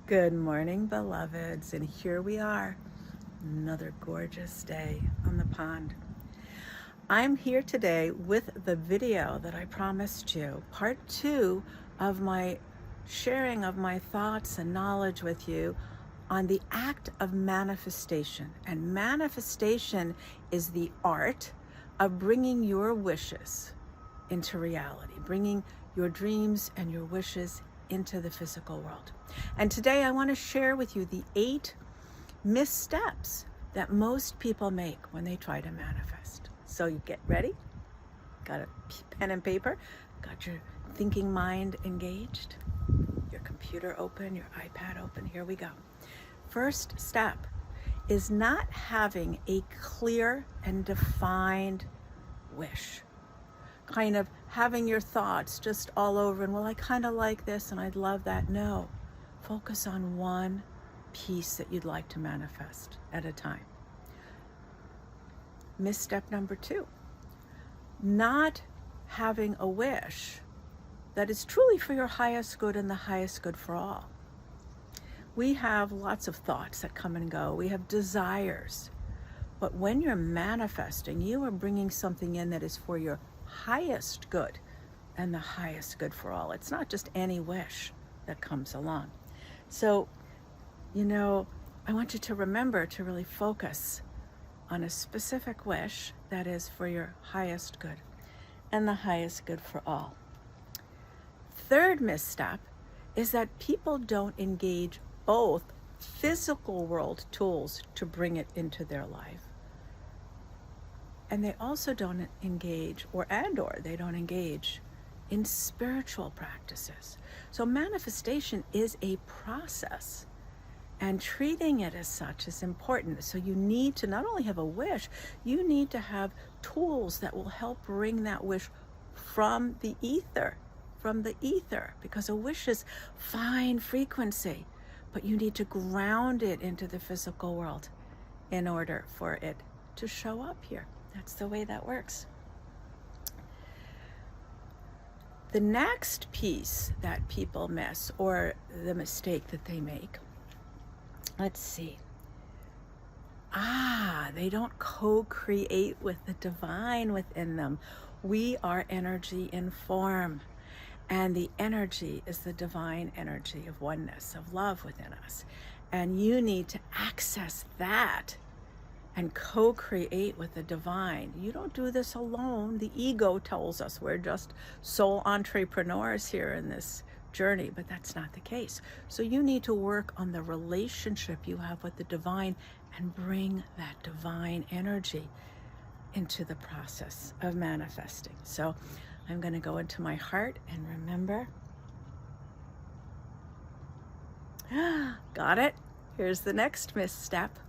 Good morning, beloveds, and here we are, another gorgeous day on the pond. I'm here today with the video that I promised you, part 2 of my sharing of my thoughts and knowledge with you on the act of manifestation. And manifestation is the art of bringing your wishes into reality, bringing your dreams and your wishes into the physical world. And today I want to share with you the 8 missteps that most people make when they try to manifest. So you get ready, got a pen and paper, got your thinking mind engaged, your computer open, your iPad open. Here we go. First step is not having a clear and defined wish. Kind of having your thoughts just all over and, well, I kind of like this and I'd love that. No, focus on one piece that you'd like to manifest at a time. Misstep number 2, not having a wish that is truly for your highest good and the highest good for all. We have lots of thoughts that come and go. We have desires. But when you're manifesting, you are bringing something in that is for your highest good and the highest good for all. It's not just any wish that comes along. So, I want you to remember to really focus on a specific wish that is for your highest good and the highest good for all. Third misstep is that people don't engage both physical world tools to bring it into their life. And they also don't engage, or they don't engage in spiritual practices. So manifestation is a process, and treating it as such is important. So you need to not only have a wish, you need to have tools that will help bring that wish from the ether, because a wish is fine frequency, but you need to ground it into the physical world in order for it to show up here. That's the way that works. The next piece that people miss, or the mistake that they make, let's see. They don't co-create with the divine within them. We are energy in form, and the energy is the divine energy of oneness, of love within us. And you need to access that and co-create with the divine. You don't do this alone. The ego tells us we're just soul entrepreneurs here in this journey, but that's not the case. So you need to work on the relationship you have with the divine and bring that divine energy into the process of manifesting. So I'm going to go into my heart and remember. Got it? Here's the next misstep.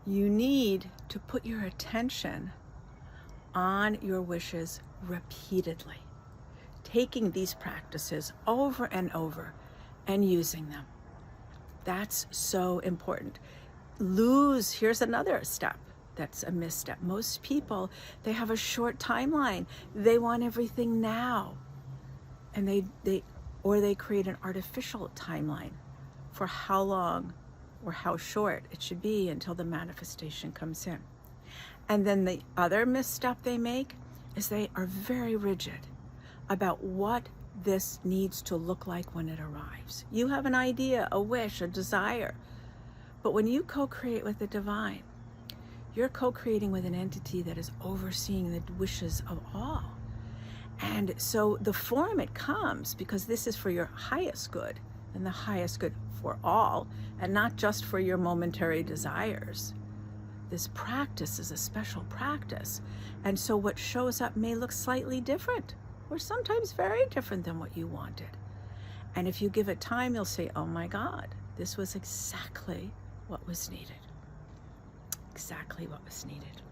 You need to put your attention on your wishes repeatedly, taking these practices over and over and using them. That's so important. Here's another step that's a misstep. Most people, they have a short timeline. They want everything now. And they create an artificial timeline for how long or how short it should be until the manifestation comes in. And then the other misstep they make is they are very rigid about what this needs to look like when it arrives. You have an idea, a wish, a desire, but when you co-create with the divine, you're co-creating with an entity that is overseeing the wishes of all. And so the form it comes, because this is for your highest good and the highest good for all, and not just for your momentary desires. This practice is a special practice. And so what shows up may look slightly different, or sometimes very different than what you wanted. And if you give it time, you'll say, oh my God, this was exactly what was needed. Exactly what was needed.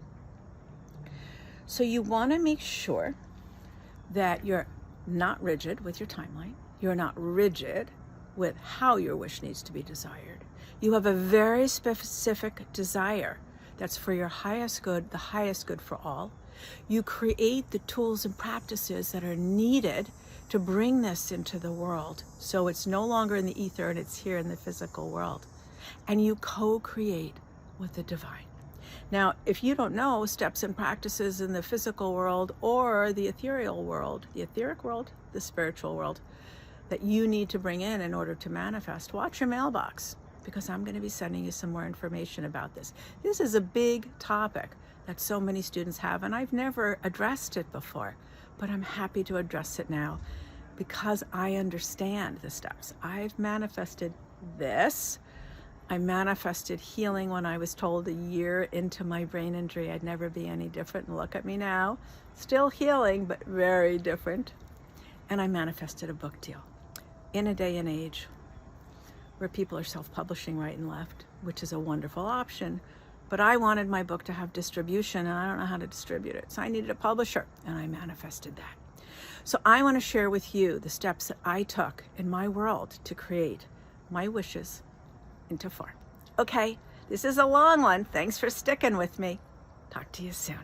So you want to make sure that you're not rigid with your timeline. You're not rigid with how your wish needs to be desired. You have a very specific desire that's for your highest good, the highest good for all. You create the tools and practices that are needed to bring this into the world. So it's no longer in the ether and it's here in the physical world. And you co-create with the divine. Now, if you don't know steps and practices in the physical world or the ethereal world, the etheric world, the spiritual world, that you need to bring in order to manifest, watch your mailbox, because I'm going to be sending you some more information about this. This is a big topic that so many students have, and I've never addressed it before, but I'm happy to address it now because I understand the steps. I've manifested this. I manifested healing when I was told a year into my brain injury I'd never be any different. And look at me now, still healing, but very different. And I manifested a book deal in a day and age where people are self-publishing right and left, which is a wonderful option. But I wanted my book to have distribution, and I don't know how to distribute it. So I needed a publisher, and I manifested that. So I want to share with you the steps that I took in my world to create my wishes into form. Okay, this is a long one. Thanks for sticking with me. Talk to you soon.